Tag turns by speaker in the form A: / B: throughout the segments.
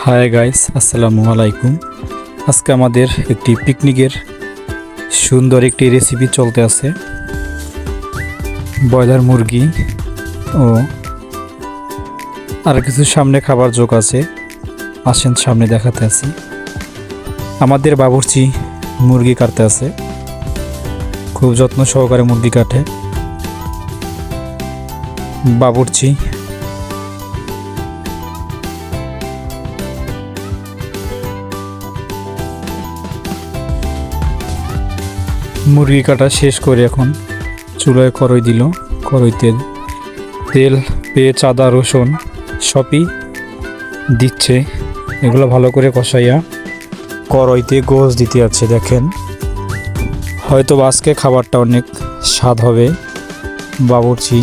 A: Hi guys, আসসালামু আলাইকুম। আজকে আমাদের একটি পিকনিকের সুন্দর একটি রেসিপি চলতে আছে। ব্রয়লার মুরগি ও আর কিছু সামনে খাবার যোগ আছে। আসেন সামনে দেখাতে আছি। আমাদের বাবুর্চি মুরগি কাটতে আছে, খুব যত্ন সহকারে মুরগি কাটে বাবুর্চি। মুরগি কাটা শেষ করে এখন চুলায় কড়াই দিল। কড়াইতে তেল, পেঁয়াজ, আদা, রসুন সবই দিচ্ছে। এগুলো ভালো করে কষাইয়া কড়াইতে গোশ দিতে আছে। দেখেন, হয়তো আজকে খাবারটা অনেক স্বাদ হবে। বাবুর্চি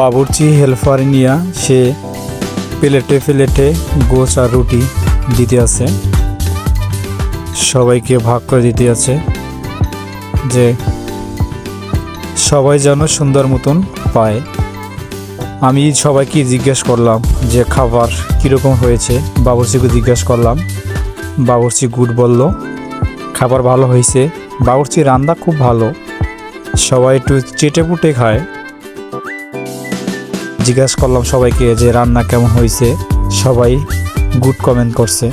A: বাবুর্চি হেল্পার নিয়া সে প্লেটে প্লেটে গোছ আর রুটি দিতে আছে, সবাইকে ভাগ করে দিতে আছে, যে সবাই যেন সুন্দর মতন পায়। আমি সবাইকে জিজ্ঞেস করলাম যে খাবার কীরকম হয়েছে। বাবুর্চিকে জিজ্ঞেস করলাম, বাবুর্চি গুড বলল, খাবার ভালো হয়েছে। বাবুর্চি রান্না খুব ভালো, সবাই একটু চেটে পুটে খায়। জিজ্ঞাসা করলাম সবাইকে যে রান্না কেমন হয়েছে, সবাই গুড কমেন্ট করছে।